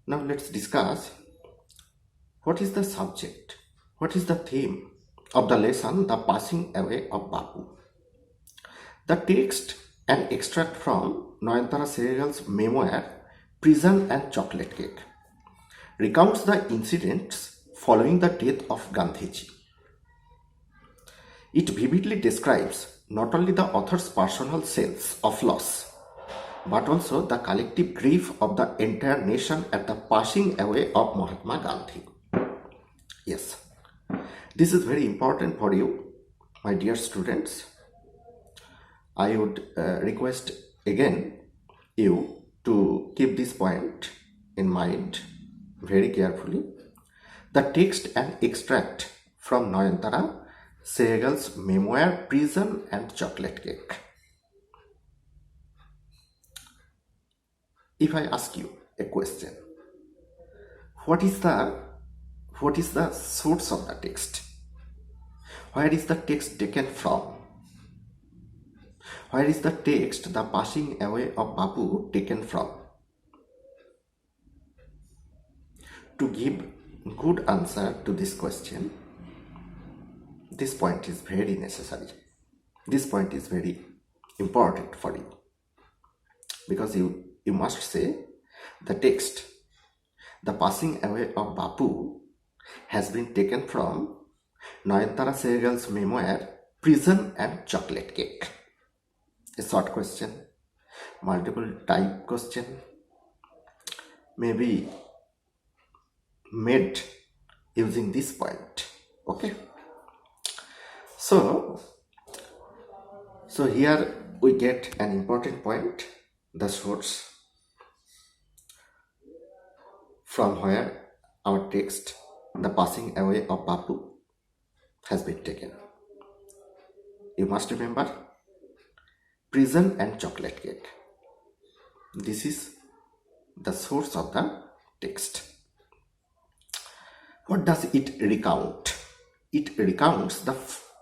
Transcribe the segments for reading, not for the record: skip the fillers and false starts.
Now let's discuss what is the subject, what is the theme of the lesson, The Passing Away of Bapu. The text, an extract from Nayanthara Sehgal's memoir, Prison and Chocolate Cake, recounts the incidents following the death of Gandhiji. It vividly describes not only the author's personal sense of loss, but also the collective grief of the entire nation at the passing away of Mahatma Gandhi. Yes, this is very important for you, my dear students. I would request again you to keep this point in mind very carefully. The text and extract from Nayanthara Sehgal's memoir, Prison and Chocolate Cake. If I ask you a question, what is the source of the text? Where is the text taken from? Where is the text, The Passing Away of Bapu, taken from? To give good answer to this question, this point is very necessary. This point is very important for you, because you must say the text, The Passing Away of Bapu, has been taken from Nayanthara Sehgal's memoir, Prison and Chocolate Cake. A short question, multiple type question, maybe made using this point. Okay, so here we get an important point, the source from where our text, The Passing Away of Bapu, has been taken. You must remember, Prison and Chocolate Cake. This is the source of the text. What does it recount? It recounts the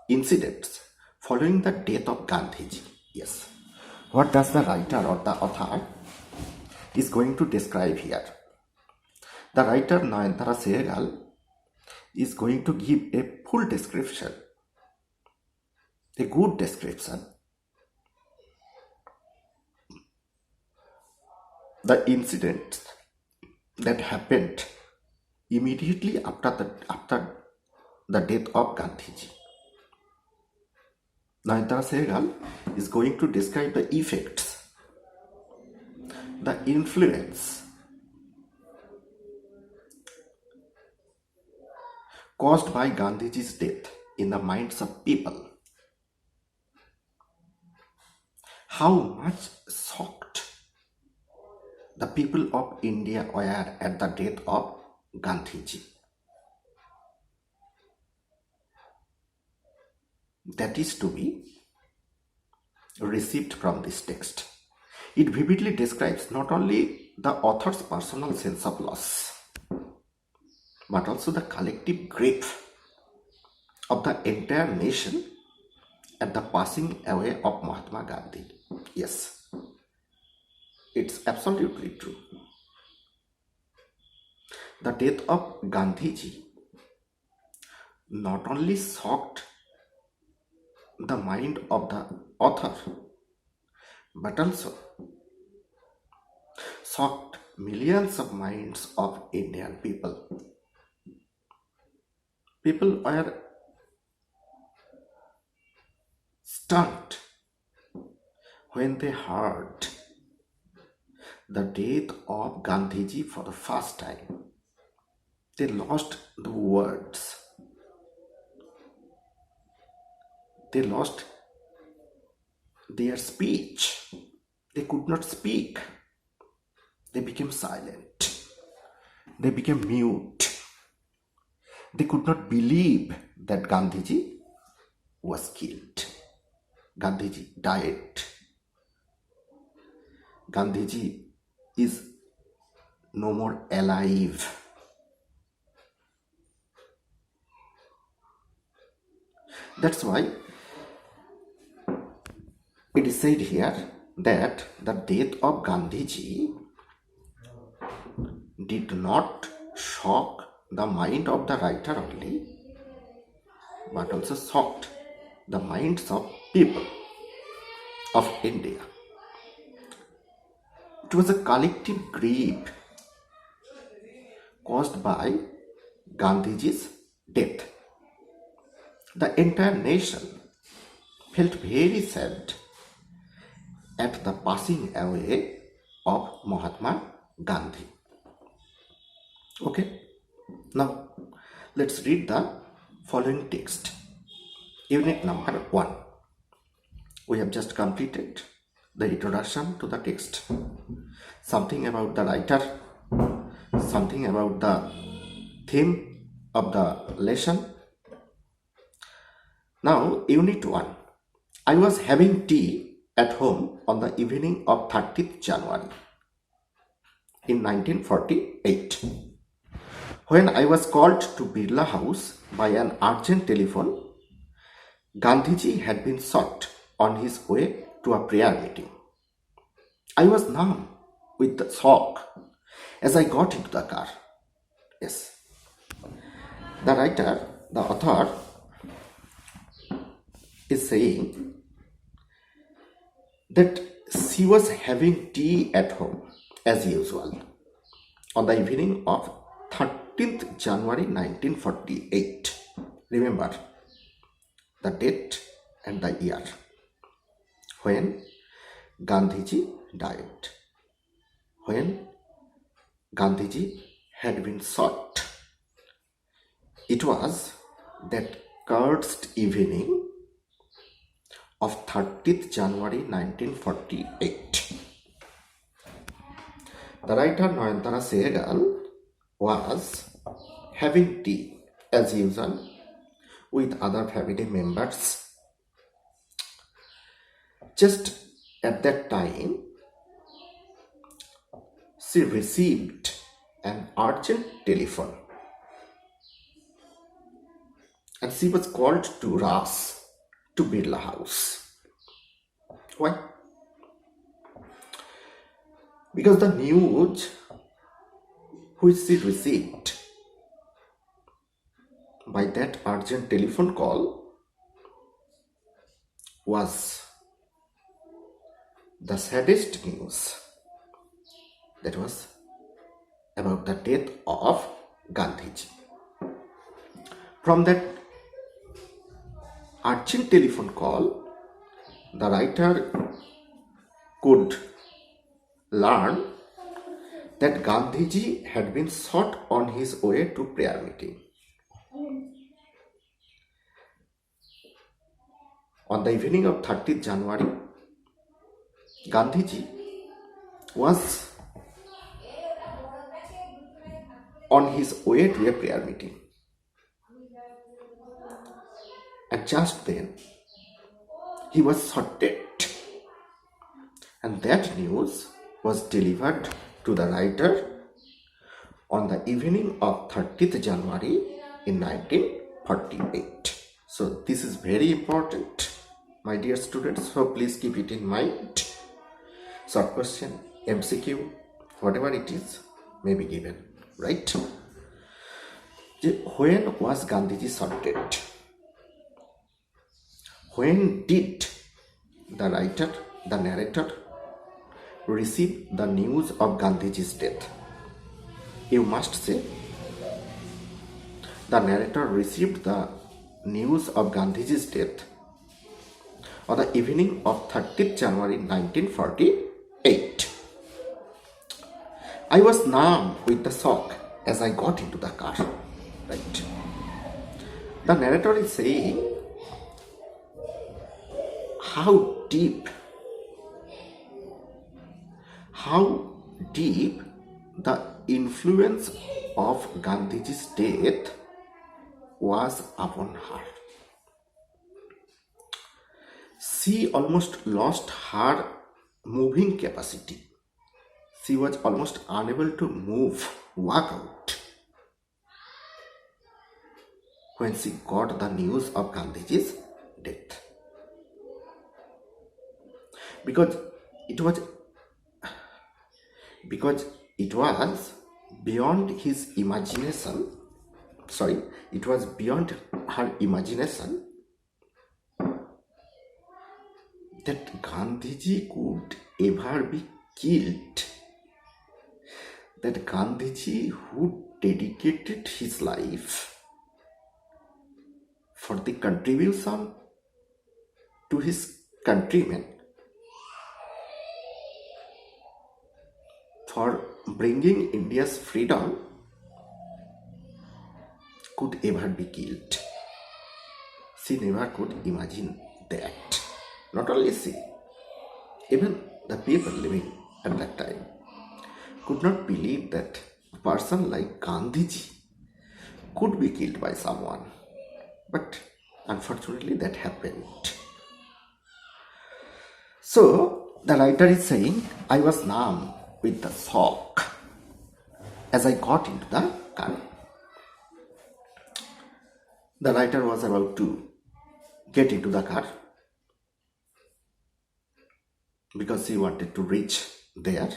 incidents following the death of Gandhiji. Yes. What does the writer or the author is going to describe here? The writer Nayanthara Sehgal is going to give a full description, a good description, the incidents that happened immediately after the death of Gandhiji. Nayanthara Sehgal is going to describe the effects, the influence caused by Gandhiji's death in the minds of people. How much shocked the people of India were at the death of Gandhiji. That is to be received from this text. It vividly describes not only the author's personal sense of loss, but also the collective grief of the entire nation at the passing away of Mahatma Gandhi. Yes, it's absolutely true. The death of Gandhiji not only shocked the mind of the author, but also shocked millions of minds of Indian people. People were stunned when they heard the death of Gandhiji for the first time. They lost the words. They lost their speech. They could not speak. They became silent. They became mute. They could not believe that Gandhiji was killed. Gandhiji died. Gandhiji is no more alive. That's why it is said here that the death of Gandhiji did not shock the mind of the writer only, but also shocked the minds of people of India. It was a collective grief caused by Gandhiji's death. The entire nation felt very sad at the passing away of Mahatma Gandhi. Okay, now let's read the following text. Unit number 1. We have just completed the introduction to the text. Something about the writer, something about the theme of the lesson. Now, Unit 1. I was having tea at home on the evening of 30th January in 1948. When I was called to Birla House by an urgent telephone, Gandhiji had been shot on his way to a prayer meeting. I was numb with the shock as I got into the car. Yes. The writer, the author, is saying that she was having tea at home as usual on the evening of 13th January 1948. Remember the date and the year when Gandhiji died, when Gandhiji had been shot. It was that cursed evening of 30th January 1948. The writer Nayantara Sehgal was having tea as usual with other family members. Just at that time, she received an urgent telephone and she was called to rush to Birla House. Why? Because the news which she received by that urgent telephone call was the saddest news. That was about the death of Gandhiji. From that urgent telephone call, the writer could learn that Gandhiji had been shot on his way to prayer meeting. On the evening of 30th January, Gandhiji was on his way to a prayer meeting. And just then, he was shot dead. And that news was delivered to the writer on the evening of 30th January in 1948. So this is very important, my dear students, so please keep it in mind. Short question, MCQ, whatever it is, may be given, right? When was Gandhiji shot dead? When did the writer, the narrator, receive the news of Gandhiji's death? You must say, the narrator received the news of Gandhiji's death on the evening of 30th January 1948. I was numb with the shock as I got into the car. Right. The narrator is saying how deep the influence of Gandhiji's death was upon her. She almost lost her moving capacity. She was almost unable to move, walk out, when she got the news of Gandhiji's death. Because it was beyond his imagination, it was beyond her imagination that Gandhiji could ever be killed. That Gandhiji, who dedicated his life for the contribution to his countrymen, for bringing India's freedom, could ever be killed. She never could imagine that. Not only she, even the people living at that time could not believe that a person like Gandhiji could be killed by someone. But unfortunately that happened. So the writer is saying, I was numb with the shock as I got into the car. The writer was about to get into the car because he wanted to reach there,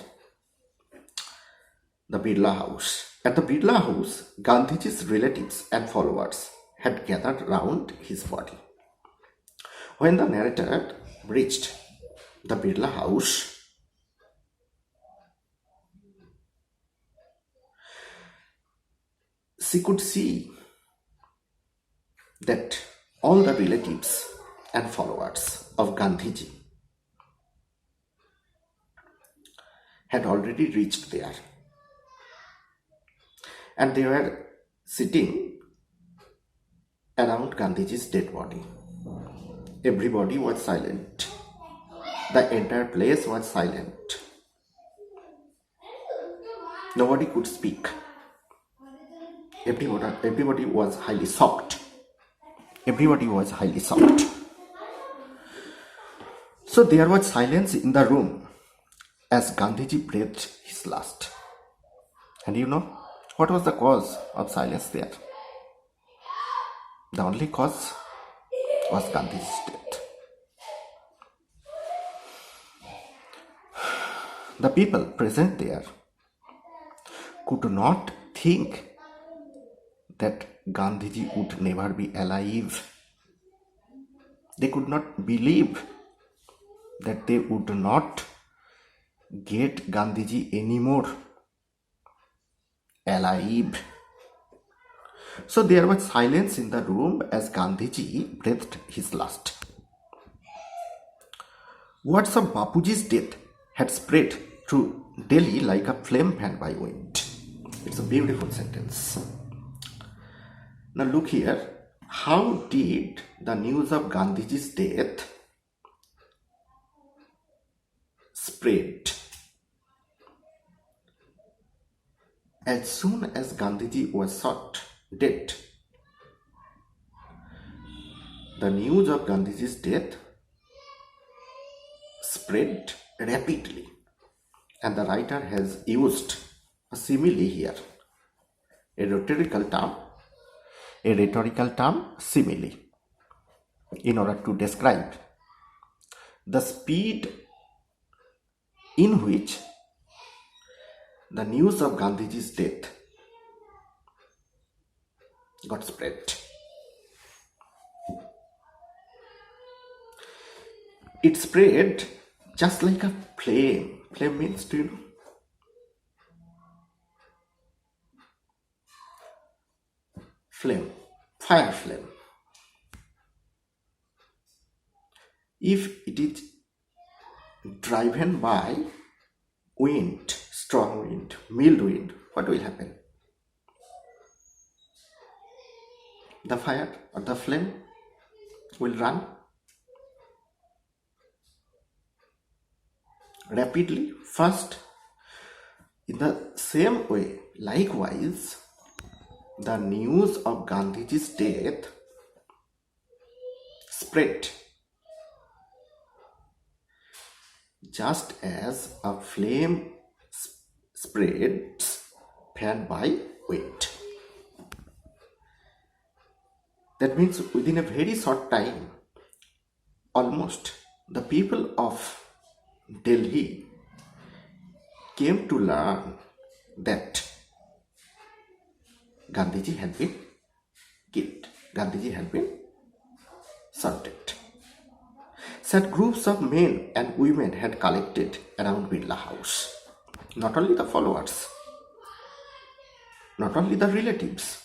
the Birla house. At the Birla house, Gandhiji's relatives and followers had gathered round his body. When the narrator reached the Birla house, she could see that all the relatives and followers of Gandhiji had already reached there, and they were sitting around Gandhiji's dead body. Everybody was silent. The entire place was silent. Nobody could speak. Everybody was highly shocked. Everybody was highly shocked. So there was silence in the room as Gandhiji breathed his last. And you know what was the cause of silence there? The only cause was Gandhiji's death. The people present there could not think that Gandhiji would never be alive. They could not believe that they would not get Gandhiji anymore alive. So there was silence in the room as Gandhiji breathed his last. Words of Bapuji's death had spread through Delhi like a flame fanned by wind. It's a beautiful sentence. Now look here. How did the news of Gandhiji's death spread? As soon as Gandhiji was shot dead, the news of Gandhiji's death spread rapidly, and the writer has used a simile here, a rhetorical term, simile, in order to describe the speed in which the news of Gandhiji's death got spread. It spread just like a flame. Flame means, do you know? Flame, fire flame. If it is driven by wind, strong wind, mild wind, what will happen? The fire or the flame will run rapidly, fast. In the same way, likewise, the news of Gandhiji's death spread just as a flame spreads fanned by wind. That means within a very short time, almost the people of Delhi came to learn that Gandhiji had been killed. Gandhiji had been shot. Such groups of men and women had collected around Birla House. Not only the followers, not only the relatives,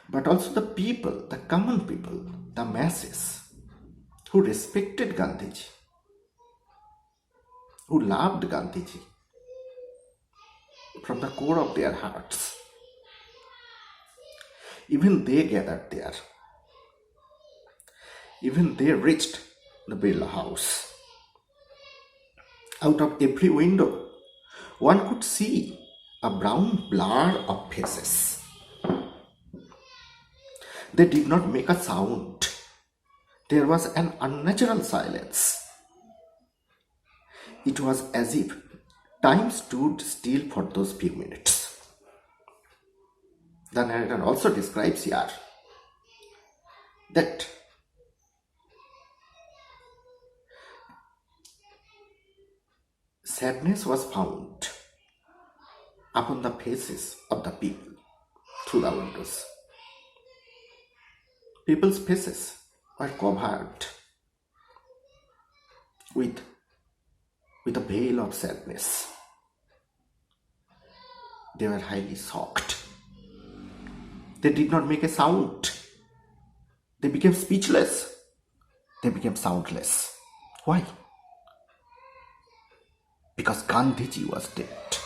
but also the people, the common people, the masses who respected Gandhiji, who loved Gandhiji from the core of their hearts. Even they gathered there. Even they reached the Birla House. Out of every window, one could see a brown blur of faces. They did not make a sound. There was an unnatural silence. It was as if time stood still for those few minutes. The narrator also describes here that sadness was found upon the faces of the people through the windows. People's faces were covered with a veil of sadness. They were highly shocked. They did not make a sound. They became speechless. They became soundless. Why? Because Gandhiji was dead.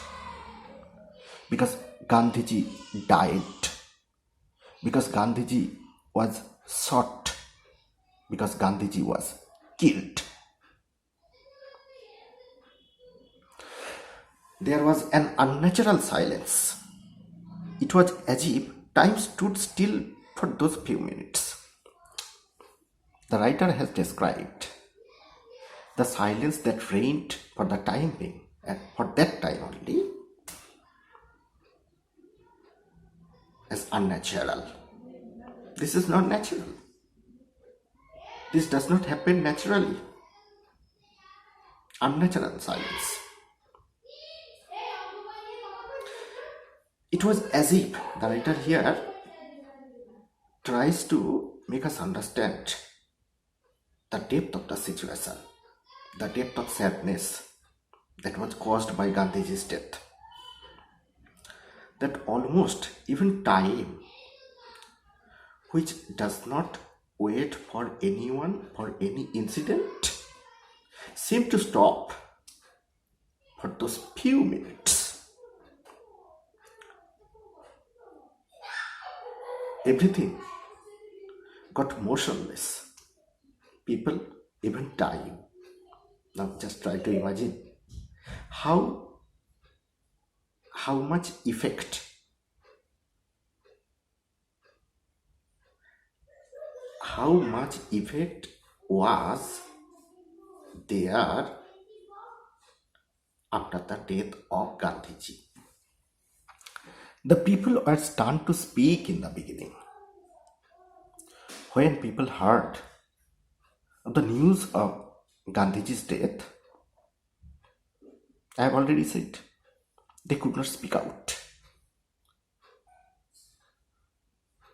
Because Gandhiji died. Because Gandhiji was shot. Because Gandhiji was killed. There was an unnatural silence. It was as if time stood still for those few minutes. The writer has described the silence that reigned for the time being, and for that time only, as unnatural. This is not natural. This does not happen naturally. Unnatural silence. It was as if the writer here tries to make us understand the depth of the situation, the depth of sadness that was caused by Gandhiji's death. That almost even time, which does not wait for anyone, for any incident, seemed to stop for those few minutes. Everything got motionless. People even dying. Now just try to imagine how much effect, was there after the death of Gandhiji. The people were stunned to speak in the beginning. When people heard of the news of Gandhiji's death, I have already said, they could not speak out.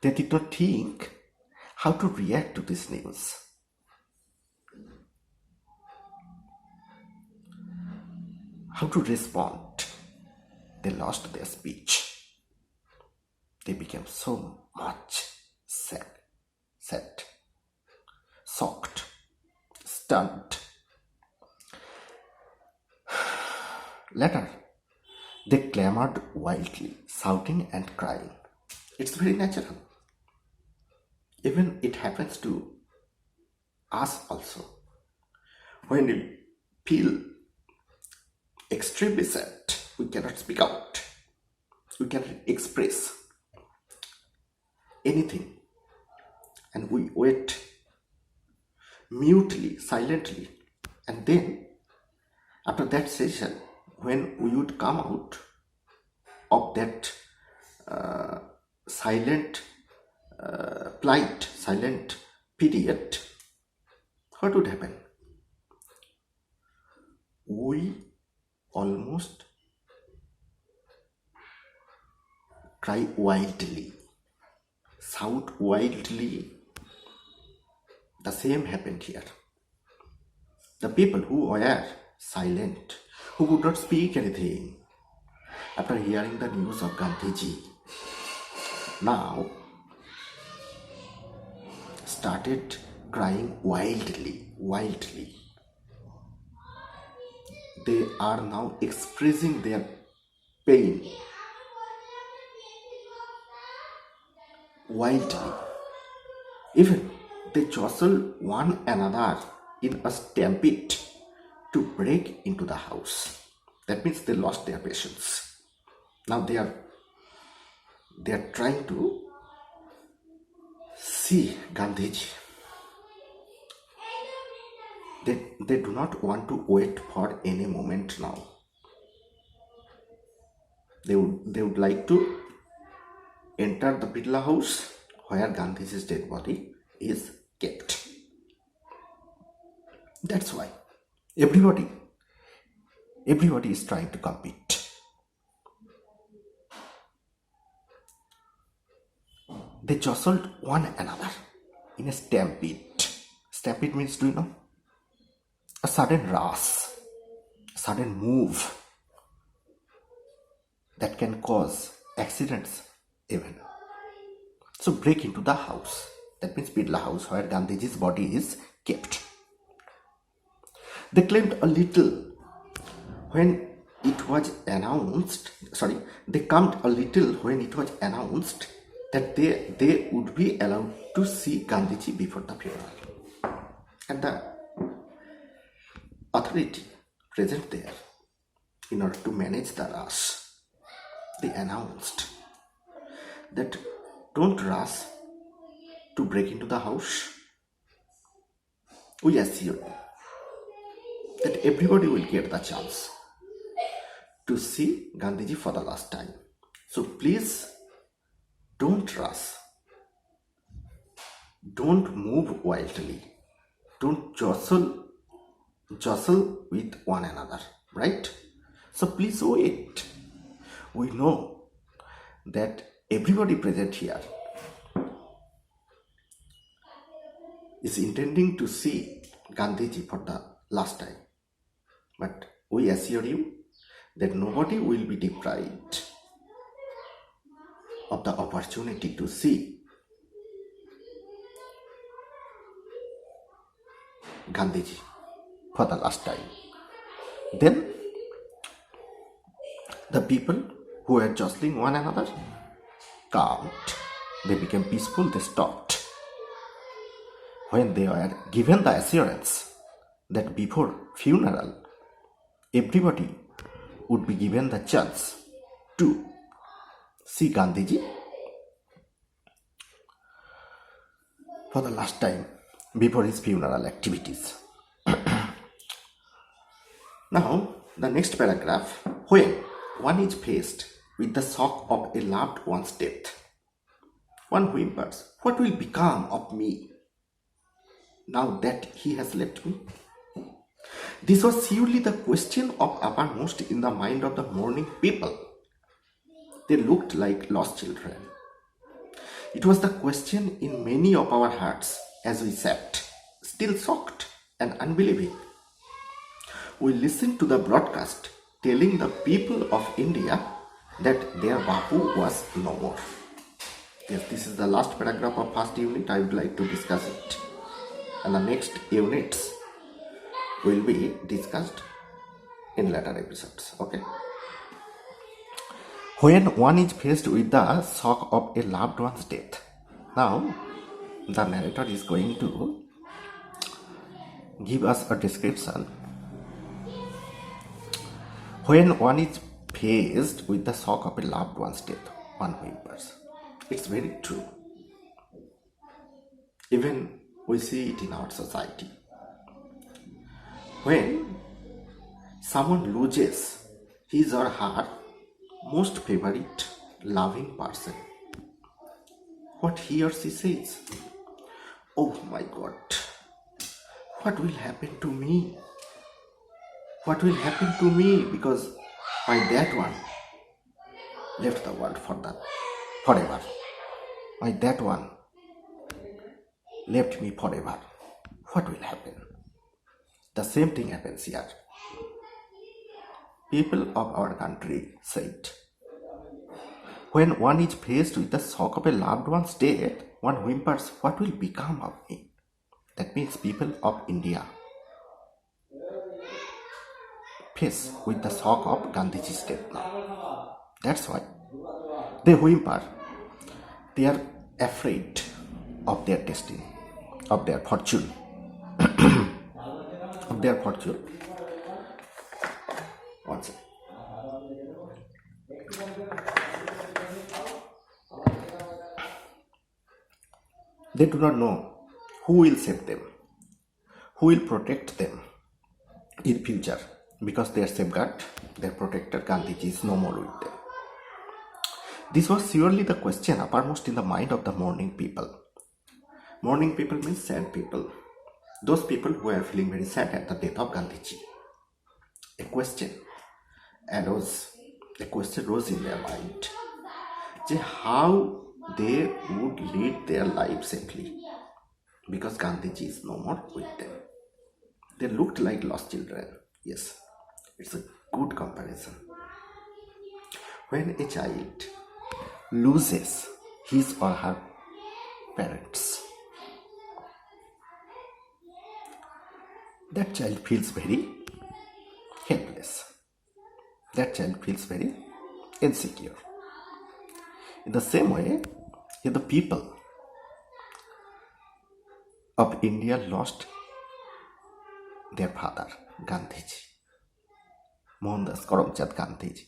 They did not think how to react to this news. How to respond. They lost their speech. They became so much sad, shocked, stunned. Later, they clamored wildly, shouting and crying. It's very natural. Even it happens to us also. When we feel extremely sad, we cannot speak out. We cannot express anything. And we wait mutely, silently. And then, after that session, when we would come out of that silent plight, silent period, what would happen? We almost cry wildly, shout wildly. The same happened here. The people who were silent, who could not speak anything after hearing the news of Gandhiji, now started crying wildly. They are now expressing their pain wildly. Even they jostle one another in a stampede to break into the house. That means they lost their patience. Now they are trying to see Gandhiji. They do not want to wait for any moment now. They would like to enter the Birla house where Gandhiji's dead body is kept. That's why everybody is trying to compete. They jostled one another in a stampede. Stampede means, do you know? A sudden rush, a sudden move that can cause accidents even. So break into the house. That means Birla house where Gandhiji's body is kept. They claimed a little when it was announced, they calmed a little when it was announced that they would be allowed to see Gandhiji before the funeral. And the authority present there, in order to manage the rush, they announced that don't rush to break into the house. We assure you that everybody will get the chance to see Gandhiji for the last time. So please don't rush. Don't move wildly. Don't jostle with one another, right? So please wait. We know that everybody present here is intending to see Gandhiji for the last time. But we assure you that nobody will be deprived of the opportunity to see Gandhiji for the last time. Then the people who were jostling one another calmed. They became peaceful. They stopped. When they were given the assurance that before funeral everybody would be given the chance to see Gandhiji for the last time before his funeral activities. Now, the next paragraph. When one is faced with the shock of a loved one's death, one whimpers, "What will become of me now that he has left me?" This was surely the question of uppermost in the mind of the mourning people. They looked like lost children. It was the question in many of our hearts as we sat, still shocked and unbelieving. We listened to the broadcast telling the people of India that their Bapu was no more. Yes, this is the last paragraph of first unit. I would like to discuss it. And the next units will be discussed in later episodes. Okay. When one is faced with the shock of a loved one's death. Now, the narrator is going to give us a description. When one is faced with the shock of a loved one's death, one whimpers. It's very true. Even we see it in our society. When someone loses his or her most favorite loving person, what he or she says, "Oh my God, what will happen to me? What will happen to me because my that one left the world for the forever. Why that one left me forever. What will happen? The same thing happens here. People of our country said, when one is faced with the shock of a loved one's death, one whimpers, what will become of me? That means people of India face with the shock of Gandhiji's death now. That's why they whimper. They are afraid of their destiny, of their fortune, of their fortune. One second. They do not know who will save them, who will protect them in future, because their safeguard, their protector Gandhiji is no more with them. This was surely the question uppermost in the mind of the mourning people. Mourning people means sad people. Those people who are feeling very sad at the death of Gandhiji. A question rose in their mind. How they would lead their life safely, because Gandhiji is no more with them. They looked like lost children. Yes, it's a good comparison. When a child loses his or her parents, that child feels very helpless. That child feels very insecure. In the same way, the people of India lost their father, Gandhiji, Mohandas Karamchand Gandhiji.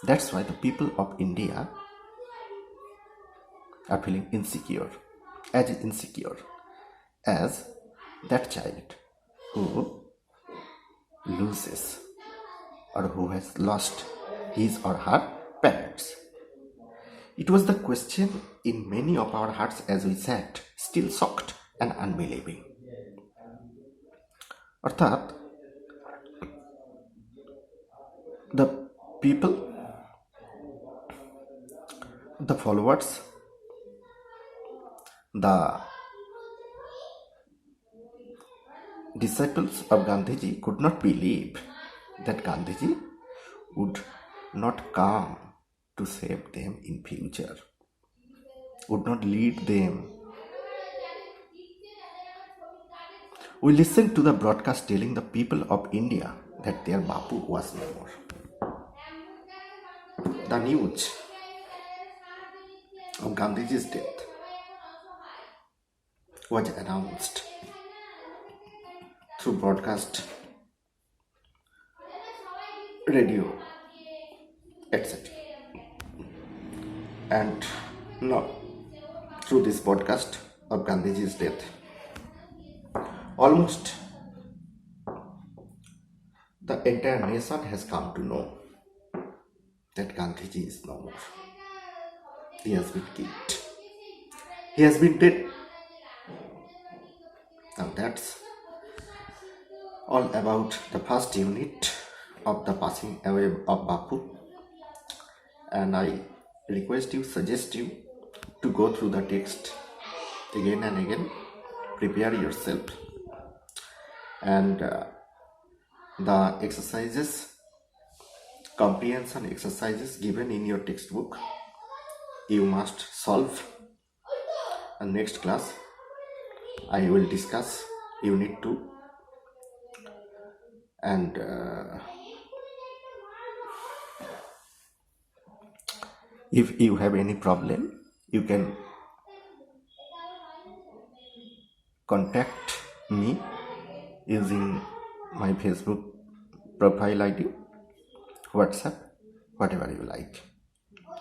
That's why the people of India are feeling insecure as that child who loses or who has lost his or her parents. It was the question in many of our hearts as we sat, still shocked and unbelieving. Arthat, the people, the followers, the disciples of Gandhiji could not believe that Gandhiji would not come to save them in future, would not lead them. We listened to the broadcast telling the people of India that their Bapu was no more. The news of Gandhiji's death was announced through broadcast, radio, etc. And now, through this podcast of Gandhiji's death, almost the entire nation has come to know that Gandhiji is no more. He has been killed. He has been dead. Now that's all about the first unit of the passing away of Bapu. And I suggest you to go through the text again and again, prepare yourself, and the exercises, comprehension exercises given in your textbook, you must solve. And next class I will discuss unit 2, and if you have any problem, you can contact me using my Facebook profile ID, WhatsApp, whatever you like.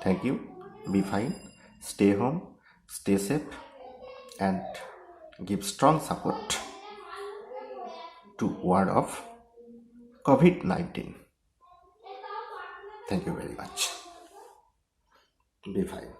Thank you. Be fine. Stay home. Stay safe. And give strong support to ward off COVID-19. Thank you very much. Be fine.